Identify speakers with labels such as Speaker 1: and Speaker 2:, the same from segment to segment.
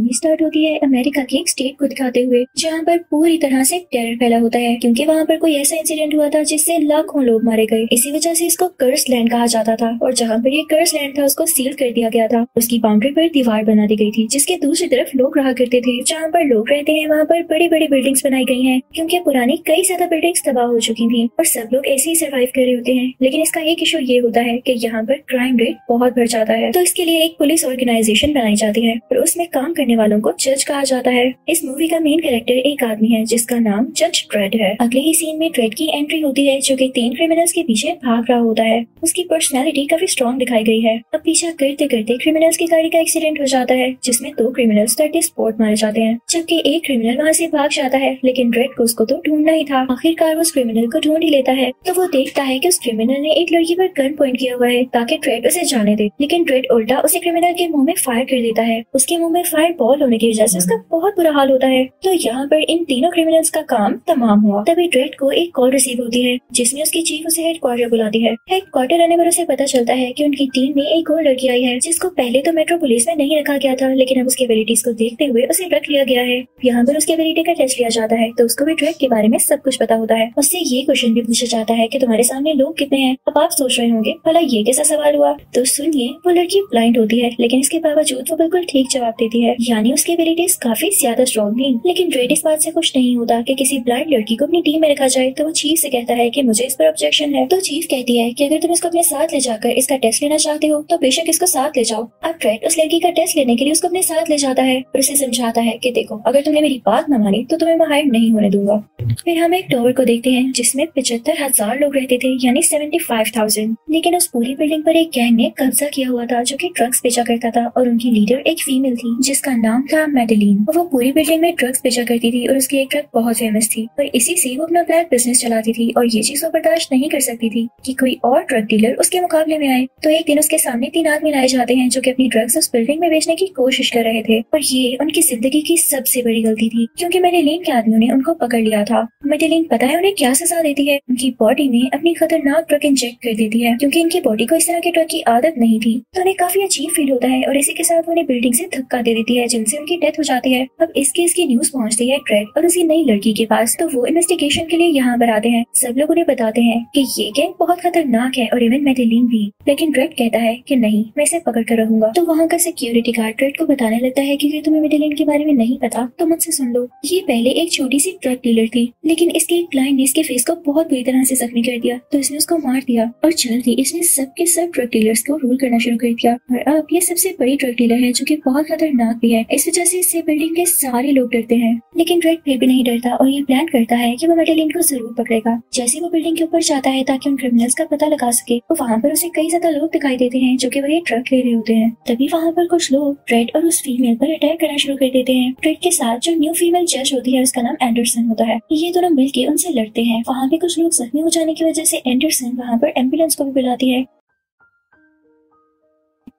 Speaker 1: Movie start होती है America के एक स्टेट को दिखाते हुए, जहाँ पर पूरी तरह से टेरर फैला होता है क्योंकि वहाँ पर कोई ऐसा इंसिडेंट हुआ था जिससे लाखों लोग मारे गए। इसी वजह से इसको कर्स लैंड कहा जाता था और जहाँ पर ये कर्स लैंड था उसको सील कर दिया गया था। उसकी बाउंड्री पर दीवार बना दी गई थी जिसके दूसरी तरफ लोग रहा करते थे। जहाँ पर लोग रहते हैं वहाँ पर बड़ी बड़ी बिल्डिंग्स बनाई गई है क्योंकि पुरानी कई ज्यादा बिल्डिंग्स तबाह हो चुकी थी और सब लोग ऐसे ही सर्वाइव कर रहे होते हैं। लेकिन इसका एक इशू ये होता है कि यहाँ पर क्राइम रेट बहुत बढ़ जाता है, तो इसके लिए एक पुलिस ऑर्गेनाइजेशन बनाई जाती है और उसमें काम करने वालों को जज कहा जाता है। इस मूवी का मेन कैरेक्टर एक आदमी है जिसका नाम जज ड्रेड है। अगले ही सीन में ड्रेड की एंट्री होती है जो कि 3 क्रिमिनल्स के पीछे भाग रहा होता है। उसकी पर्सनैलिटी काफी स्ट्रॉन्ग दिखाई गई है। अब पीछा करते करते क्रिमिनल्स की गाड़ी का एक्सीडेंट हो जाता है जिसमें 2 क्रिमिनल्स स्पॉट मारे जाते हैं, जबकि एक क्रिमिनल वहाँ से भाग जाता है। लेकिन ड्रेड को उसको तो ढूंढना ही था। आखिरकार उस क्रिमिनल को ढूंढ ही लेता है तो वो देखता है कि उस क्रिमिनल ने एक लड़की पर गन पॉइंट किया हुआ है ताकि ड्रेड उसे जाने दे। लेकिन ड्रेड उल्टा उसे क्रिमिनल के मुंह में फायर कर देता है। उसके मुंह में फायर बॉल होने की वजह से उसका बहुत बुरा हाल होता है। तो यहाँ पर इन तीनों क्रिमिनल्स का काम तमाम हुआ। तभी ड्रेड को एक कॉल रिसीव होती है जिसमें उसकी चीफ उसे हेडक्वार्टर बुलाती है। हेडक्वार्टर आने पर उसे पता चलता है कि उनकी टीम में एक और लड़की आई है जिसको पहले तो मेट्रो पुलिस में नहीं रखा गया था, लेकिन अब उसकी एबिलिटीज को देखते हुए उसे रख लिया गया है। यहाँ पर उसकी एबिलिटी का टेस्ट लिया जाता है तो उसको भी ड्रेड के बारे में सब कुछ पता होता है। उससे ये क्वेश्चन भी पूछा जाता है कि तुम्हारे सामने लोग कितने हैं। अब आप सोच रहे होंगे भला ये कैसा सवाल हुआ, तो सुनिए, वो लड़की ब्लाइंड होती है लेकिन इसके बावजूद वो बिल्कुल ठीक जवाब देती है, यानी उसकी एबिलिटीज काफी ज्यादा स्ट्रॉन्ग थी। लेकिन ड्रेड इस बात से खुश नहीं होता कि किसी ब्लाइंड लड़की को अपनी टीम में रखा जाए, तो वो चीफ से कहता है कि मुझे इस पर ऑब्जेक्शन है। तो चीफ कहती है कि अगर तुम इसको अपने साथ ले जाकर इसका टेस्ट लेना चाहते हो तो बेशक इसको साथ ले जाओ। अब ड्रेड उस लड़की का टेस्ट लेने के लिए उसको अपने साथ ले जाता है और उसे समझाता है कि देखो, अगर तुमने मेरी बात न मानी तो तुम्हें मैं हायर नहीं होने दूंगा। फिर हम एक टावर को देखते हैं जिसमें 75,000 लोग रहते थे, यानी 75,000। लेकिन उस पूरी बिल्डिंग पर एक गैंग ने कब्जा किया हुआ था जो कि ड्रग्स बेचा करता था और उनकी लीडर एक फीमेल थी जिसका नाम था मैडेलिन। वो पूरी बिल्डिंग में ड्रग्स बेचा करती थी और उसकी एक ड्रग बहुत फेमस थी और इसी से वो अपना ब्लैक बिजनेस चलाती थी और ये चीज वो बर्दाश्त नहीं कर सकती थी कि कोई और ड्रग डीलर उसके मुकाबले में आए। तो एक दिन उसके सामने 3 आदमी लाए जाते हैं जो कि अपनी ड्रग्स उस बिल्डिंग में बेचने की कोशिश कर रहे थे और ये उनकी जिंदगी की सबसे बड़ी गलती थी क्योंकि मैडेलिन के आदमियों ने उनको पकड़ लिया था। मैडेलिन पता है उन्हें क्या सजा देती है, उनकी बॉडी में अपनी खतरनाक ड्रग इंजेक्ट कर देती है क्योंकि इनकी बॉडी को इस तरह की ड्रग की आदत नहीं थी। तो उन्हें काफी अजीब फील होता है और इसी के साथ उन्हें बिल्डिंग से धक्का दे देती है जिनसे उनकी डेथ हो जाती है। अब इस केस की न्यूज पहुंचती है ड्रेड और उसी नई लड़की के पास, तो वो इन्वेस्टिगेशन के लिए यहाँ पर आते हैं। सब लोग उन्हें बताते हैं कि ये गैंग बहुत खतरनाक है और इवन मैडेलिन भी, लेकिन ड्रेड कहता है कि नहीं, मैं इसे पकड़ कर रहूंगा। तो वहाँ का सिक्योरिटी गार्ड ड्रेड को बताने लगता है कि तुम्हें मैडेलिन के बारे में नहीं पता तो मुझसे सुन लो। ये पहले एक छोटी सी ड्रग डीलर थी, लेकिन इसके एक क्लाइंट ने इसके फेस को बहुत बुरी तरह से जख्मी कर दिया तो इसने उसको मार दिया और जल्द ही इसने सबके सब ड्रग डीलर्स को रूल करना शुरू कर दिया और अब ये सबसे बड़ी ड्रग डीलर है जो कि बहुत खतरनाक भी है। इस वजह से इससे बिल्डिंग के सारे लोग डरते हैं, लेकिन ड्रेड फिर भी नहीं डरता और ये प्लान करता है कि वो मैडेलिन को जरूर पकड़ेगा। जैसे वो बिल्डिंग के ऊपर जाता है ताकि उन क्रिमिनल्स का पता लगा सके, तो वहाँ पर उसे कई ज्यादा लोग दिखाई देते हैं जो कि वही ड्रग ले रहे होते हैं। तभी वहाँ पर कुछ लोग ड्रेड और उस फीमेल पर अटैक करना शुरू कर देते हैं। ड्रेड के साथ जो न्यू फीमेल जज होती है उसका नाम एंडरसन होता है। ये दोनों मिलकर उनसे लड़ते हैं। वहाँ पे कुछ लोग जख्मी हो जाने की वजह से एंडरसन वहाँ पर एम्बुलेंस को भी बुलाती है।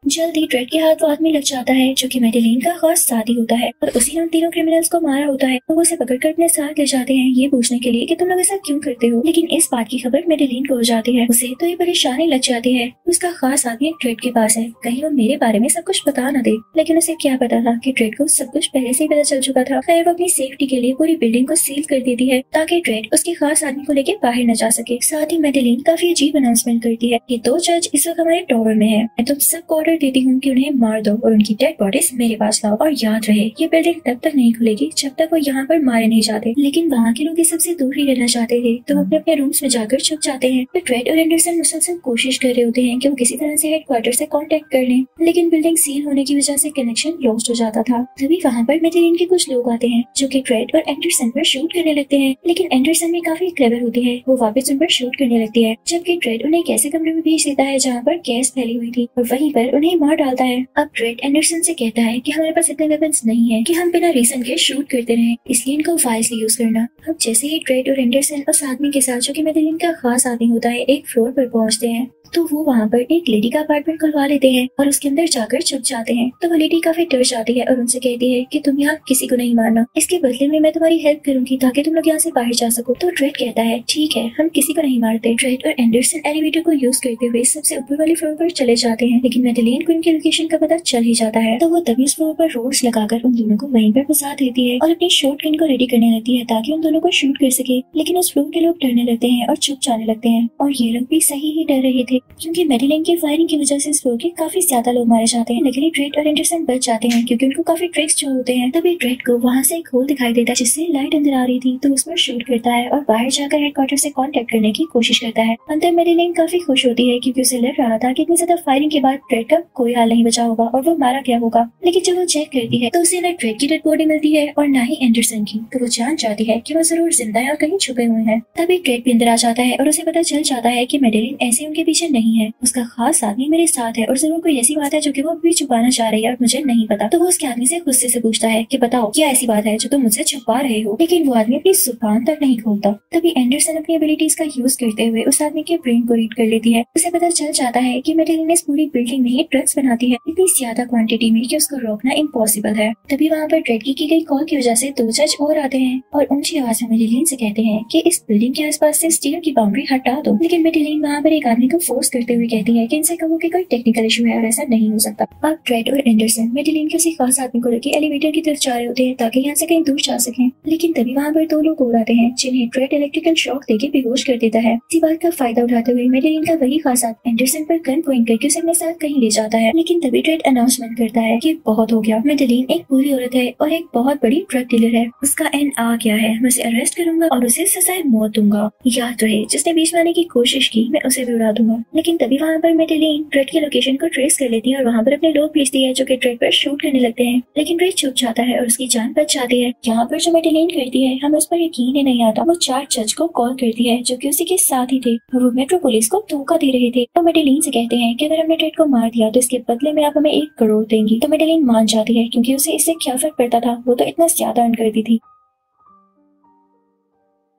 Speaker 1: जल्द ही ड्रेड के हाथ वो आदमी लग जाता है जो कि मैडेलिन का खास साथी होता है और उसी ने उन तीनों क्रिमिनल्स को मारा होता है। तो वो उसे पकड़कर अपने साथ ले जाते हैं ये पूछने के लिए कि तुम लोग ऐसा क्यों करते हो। लेकिन इस बात की खबर मैडेलिन को हो जाती है। उसे तो ये परेशानी लग जाती है। उसका खास आदमी ड्रेड के पास है, कहीं वो मेरे बारे में सब कुछ बता न दे। लेकिन उसे क्या पता था कि ड्रेड को सब कुछ पहले से ही पता चल चुका था। खैर वो अपनी सेफ्टी के लिए पूरी बिल्डिंग को सील कर देती है ताकि ड्रेड उसके खास आदमी को लेकर बाहर न जा सके। साथ ही मैडेलिन काफी अजीब अनाउंसमेंट करती है कि 2 जज इस वक्त हमारे टावर में है। मैं तुम सबको ऑर्डर देती हूँ कि उन्हें मार दो और उनकी डेड बॉडीज मेरे पास लाओ। और याद रहे, ये बिल्डिंग तब तक नहीं खुलेगी जब तक वो यहाँ पर मारे नहीं जाते। लेकिन वहाँ के लोग सबसे दूर ही रहना चाहते थे तो अपने अपने रूम्स में जाकर छुप जाते हैं। फिर ड्रेड और एंडरसन मुसलसल कोशिश कर रहे होते हैं कि वो किसी तरह से हेडक्वार्टर से कांटेक्ट कर लें, लेकिन बिल्डिंग सील होने की वजह से कनेक्शन लॉस्ट हो जाता था। तभी वहाँ पर मैडेलिन के कुछ लोग आते हैं जो कि ड्रेड और एंडरसन पर शूट करने लगते हैं। लेकिन एंडरसन भी काफी क्लेवर होती है, वो वापस उन पर शूट करने लगती है, जबकि ड्रेड उन्हें एक ऐसे कमरे में भेज देता है जहाँ पर गैस फैली हुई थी और वहीं पर उन्हें मार डालता है। अब ड्रेड एंडरसन से कहता है कि हमारे पास इतने वेपन्स नहीं है कि हम बिना रीजन के शूट करते रहे, इसलिए इनको वाइजली यूज करना। अब जैसे ही ड्रेड और एंडरसन उस आदमी के साथ जो कि मैडेलिन का खास आदमी होता है एक फ्लोर पर पहुंचते हैं तो वो वहाँ पर एक लेडी का अपार्टमेंट खुलवा लेते हैं और उसके अंदर जाकर छुप जाते हैं। तो वो लेडी काफी डर जाती है और उनसे कहती है कि तुम यहाँ किसी को नहीं मारना, इसके बदले में मैं तुम्हारी हेल्प करूंगी ताकि तुम लोग यहाँ से बाहर जा सको। तो ड्रेड कहता है ठीक है, हम किसी को नहीं मारते। ड्रेड और एंडरसन एलिवेटर को यूज करते हुए सबसे ऊपर वाले फ्लोर पर चले जाते हैं, लेकिन मैडेलिन मेडेलिन को इनके लोकेशन का पता चल ही जाता है, तो वो तभी उस फ्लोर पर रोड्स लगाकर उन दोनों को वहीं पर फंसा देती है और अपनी शॉटगन को रेडी करने लगती है ताकि उन दोनों को शूट कर सके। लेकिन उस फ्लोर के लोग डरने लगते हैं और छुप जाने लगते हैं, और ये लोग भी सही ही डर रहे थे क्योंकि मेडेलिन की फायरिंग की वजह से इस फ्लोर के काफी ज्यादा लोग मारे जाते हैं। लेकिन ड्रेड और एंडरसन बच जाते हैं क्योंकि उनको काफी ट्रिक्स जो होते हैं। तभी ड्रेड को वहाँ से एक होल दिखाई देता है जिससे लाइट अंदर आ रही थी, तो उसमें शूट करता है और बाहर जाकर हेडक्वार्टर से कांटेक्ट करने की कोशिश करता है। अंदर मेडेलिन काफी खुश होती है क्योंकि उसे लग रहा था कि इतनी ज्यादा फायरिंग के बाद ड्रेड का कोई हाल नहीं बचा होगा और वो मारा गया होगा। लेकिन जब वो चेक करती है तो उसे न ड्रेड की डेड बॉडी मिलती है और न ही एंडरसन की, तो वो जान जाती है कि वो जरूर जिंदा है और कहीं छुपे हुए हैं। तभी ड्रेड भी अंदर आ जाता है और उसे पता चल जाता है कि मेडेलिन ऐसे उनके पीछे नहीं है, उसका खास आदमी मेरे साथ है और जरूर कोई ऐसी बात है जो कि वो अभी छुपाना चाह रही है और मुझे नहीं पता। तो वो उसके आदमी से गुस्से से पूछता है कि बताओ क्या ऐसी बात है जो तुम मुझसे छुपा रहे हो, लेकिन वो आदमी अपनी जुबान तक नहीं खोलता। तभी एंडरसन अपनी एबिलिटीज का यूज करते हुए उस आदमी के ब्रेन को रीड कर लेती है। उसे पता चल जाता है कि मेडेलिन इस पूरी बिल्डिंग में ड्रग्स बनाती है इतनी ज्यादा क्वांटिटी में कि उसको रोकना इम्पॉसिबल है। तभी वहाँ पर ड्रेड की गई कॉल की वजह से 2 जज और आते हैं और ऊंची आवाज में मेडेलिन से कहते हैं कि इस बिल्डिंग के आसपास से स्टील की बाउंड्री हटा दो। लेकिन मेडेलिन वहाँ पर एक आदमी को फोर्स करते हुए कहती है कि इनसे कहो कि कोई टेक्निकल इशू है और ऐसा नहीं हो सकता। अब ड्रेड और एंडरसन मेडेलिन के उसी खास आदमी को लेकर एलिवेटर की तरफ जा रहे होते हैं ताकि यहाँ से कहीं दूर जा सकें। लेकिन तभी वहाँ पर 2 लोग और आते हैं जिन्हें ड्रेड इलेक्ट्रिकल शॉक देके बेहोश कर देता है। इसी बात का फायदा उठाते हुए मेडेलिन का वही खास आदमी एंडरसन पर गन पॉइंट करके उसे अपने साथ कहीं ले जाता है। लेकिन तभी ड्रेड अनाउंसमेंट करता है कि बहुत हो गया, मेडेलिन एक बुरी औरत है और एक बहुत बड़ी ड्रग डीलर है, उसका एंड आ गया है, मैं उसे अरेस्ट करूंगा और उसे सजाए मौत दूंगा। याद रहे जिसने बीच में आने की कोशिश की मैं उसे भी उड़ा दूंगा। लेकिन तभी वहाँ पर मेडेलिन ड्रेड की लोकेशन को ट्रेस कर लेती है और वहाँ पर अपने लोग भेजती है जो कि ड्रेड पर शूट करने लगते हैं। लेकिन ड्रेड छुप जाता है और उसकी जान बच जाती है। यहाँ पर जो मेडेलिन करती है हमें उस पर यकीन ही नहीं आता। वो 4 जज को कॉल करती है जो कि उसी के साथ ही थे। वो मेट्रो पुलिस को धोखा दे रहे थे। तो मेडेलिन से कहते हैं कि अगर हमने ड्रेड को मार दिया तो इसके बदले में आप हमें 1 करोड़ देंगी। तो मेडेलिन मान जाती है क्योंकि उसे इससे क्या फर्क पड़ता था, वो तो इतना ज्यादा अर्न करती थी।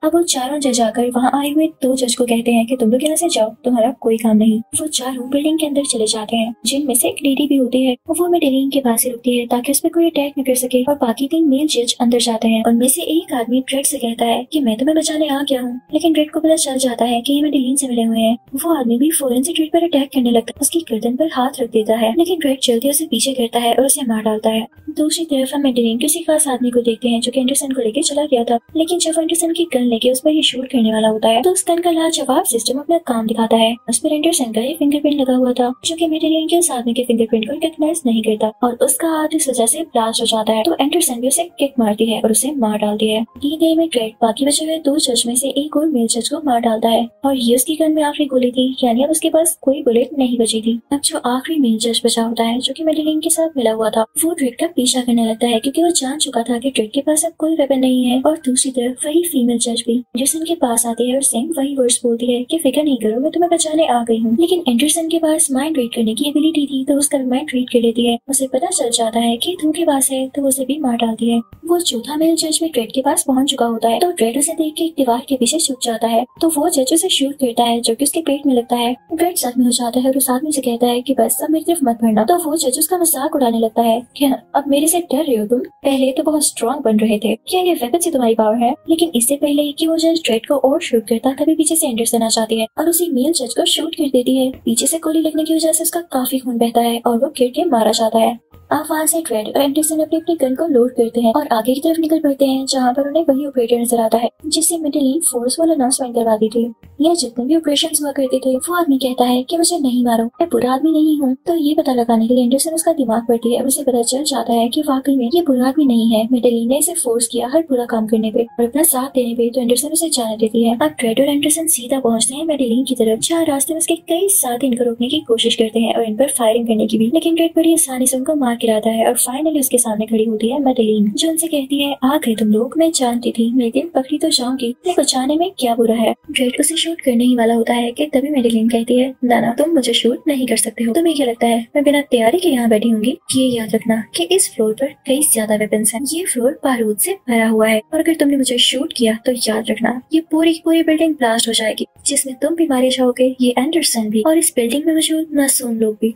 Speaker 1: अब वो चारों जज आकर वहाँ आए हुए 2 जज को कहते हैं कि तुम लोग यहाँ से जाओ, तुम्हारा कोई काम नहीं। वो चारों बिल्डिंग के अंदर चले जाते हैं जिनमें से एक लेडी भी होती है। वो मेडेलिन के पास ही रुकती है ताकि उस पर कोई अटैक न कर सके और बाकी 3 मेल जज अंदर जाते हैं। उनमें से एक आदमी ड्रेड से कहता है कि मैं तुम्हें बचाने आ गया हूँ। लेकिन ड्रेड को पता चल जाता है कि ये मेडेलिन से मिले हुए हैं। वो आदमी भी फौरन से ड्रेड पर अटैक करने लगता है, उसकी गर्दन पर हाथ रख देता है। लेकिन ड्रेड जल्दी उसे पीछे करता है और उसे मार डालता है। दूसरी तरफ हम मेडेलिन किसी खास आदमी को देखते हैं जो कि एंडरसन को लेकर चला गया था। लेकिन जब एंडरसन की गन लेके उस पर ही शूट करने वाला होता है तो उस गन का लाजवाब सिस्टम अपना काम दिखाता है। उस पर एंडरसन का फिंगरप्रिंट लगा हुआ था जो कि मेडेलिन के उस आदमी के फिंगरप्रिंट को रिकॉग्नाइज नहीं करता और उसका हाथ इस वजह से ब्लास्ट हो जाता है। तो एंडरसन भी उसे किक मारती है और उसे मार डालती है। ये गेम में ड्रेड बाकी बचे हुए 2 जज में से एक और मेल जज को मार डालता है और ये उसकी गन में आखिरी गोली थी, यानी अब उसके पास कोई बुलेट नहीं बची थी। अब जो आखिरी मेल जज बचा होता है जो कि मेडेलिन के साथ मिला हुआ था, वो ड्रेड का पीछा करने लगता है क्योंकि वो जान चुका था कि ड्रेड के पास अब कोई वेपन नहीं है। और दूसरी तरफ वही फीमेल जज भी एंडरसन के पास आती है और सेम वही वर्ड्स बोलती है कि फिक्र नहीं करो, मैं तुम्हें बचाने आ गई हूँ। लेकिन एंडरसन के पास माइंड रीड करने की एबिलिटी थी तो उसका माइंड रीड कर लेती है। उसे पता चल जाता है कि धोखेबाज है तो उसे भी मार डालती है। वो चौथा मेल जज भी ड्रेड के पास पहुंच चुका होता है तो ड्रेड उसे देख के एक दीवार के पीछे छुप जाता है। तो वो जज उसे शूट करता है जो कि उसके पेट में लगता है। ड्रेड सदमे हो जाता है और उस आदमी से कहता है कि बस अब मेरी तरफ मत बढ़ना। तो वो जज उसका मजाक उड़ाने लगता है कि अब मेरे से डर रहे हो तुम, पहले तो बहुत स्ट्रॉन्ग बन रहे थे, क्या ये वेपन से तुम्हारी पावर है। लेकिन इससे पहले कि वो जज ड्रेड को और शूट करता तभी पीछे से एंडरसन आ जाती है और उसी मेल जज को शूट कर देती है। पीछे से गोली लगने की वजह से उसका काफी खून बहता है और वो गिर के मारा जाता है। अब वहाँ से ड्रेड और एंडरसन अपनी अपनी गन को लोड करते हैं और आगे की तरफ निकल पड़ते हैं जहाँ पर उन्हें वही ऑपरेटर नजर आता है जिससे मेडेलिन फोर्सफुल अनाउंसमेंट करवाती थी। यह जितने भी ऑपरेशन हुआ करते थे वो आदमी कहता है कि मुझे नहीं मारो, मैं बुरा आदमी नहीं हूँ। तो ये पता लगाने के लिए एंडरसन उसका दिमाग पढ़ती है और उसे पता चल जाता है कि वाकई में ये बुरा आदमी नहीं है। मेडेलिन ने इसे फोर्स किया हर बुरा काम करने पे और अपना साथ देने पे, तो एंडरसन उसे जाने देती है। अब ड्रेड और एंडरसन सीधा पहुँचते हैं मेडेलिन की तरफ जहाँ रास्ते में उसके कई साथ इनको रोकने की कोशिश करते हैं और इन पर फायरिंग करने की भी। लेकिन ड्रेड बड़ी आसानी से उनको मार गिराता है और फाइनली उसके सामने खड़ी होती है मेडेलिन जो उनसे कहती है आ गए तुम लोग, मैं जानती थी मेरे दिन पकड़ी तो जाऊंगी, बचाने में क्या बुरा है। ड्रेड उसे शूट करने ही वाला होता है कि तभी मेडेलिन कहती है ना तुम मुझे शूट नहीं कर सकते हो, तुम्हें क्या लगता है मैं बिना तैयारी के यहाँ बैठी होंगी। ये याद रखना कि इस फ्लोर पर कई ज्यादा वेपन्स हैं, ये फ्लोर बारूद से भरा हुआ है और अगर तुमने मुझे शूट किया तो याद रखना ये पूरी की पूरी बिल्डिंग ब्लास्ट हो जाएगी, जिसमें तुम भी मारे जाओगे, ये एंडरसन भी और इस बिल्डिंग में मौजूद मासूम लोग भी।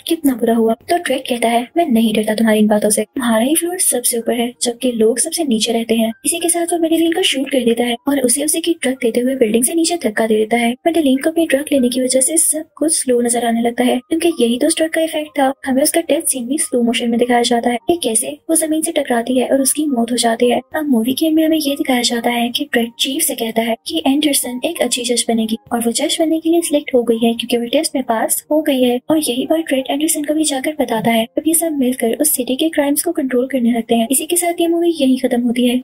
Speaker 1: कितना बुरा हुआ। तो ड्रेड कहता है, मैं नहीं डरता तुम्हारी इन बातों से, तुम्हारा ही फ्लोर सबसे ऊपर है जबकि लोग सबसे नीचे रहते हैं। इसी के साथ वो मेडेलिन को शूट कर देता है और उसे उसी की ड्रग देते हुए बिल्डिंग से नीचे धक्का दे देता है। मेडेलिन को अपनी ड्रग लेने की वजह से सब कुछ स्लो नजर आने लगता है, क्योंकि यही तो उस ड्रग का इफेक्ट था। हमें उसका डेथ सीन भी स्लो मोशन में दिखाया जाता है कि कैसे वो जमीन से टकराती है और उसकी मौत हो जाती है। अब मूवी के में हमें ये दिखाया जाता है कि ड्रेड चीफ से कहता है कि एंडरसन एक अच्छी जज बनेगी और वो जज बनने के लिए सिलेक्ट हो गई है क्योंकि वो टेस्ट में पास हो गई है। और यही बात ड्रेड एंडरसन को भी जाकर बताता है। अब ये सब मिलकर उस सिटी के क्राइम्स को कंट्रोल करने लगते हैं। इसी के साथ ये मूवी यही खत्म होती है।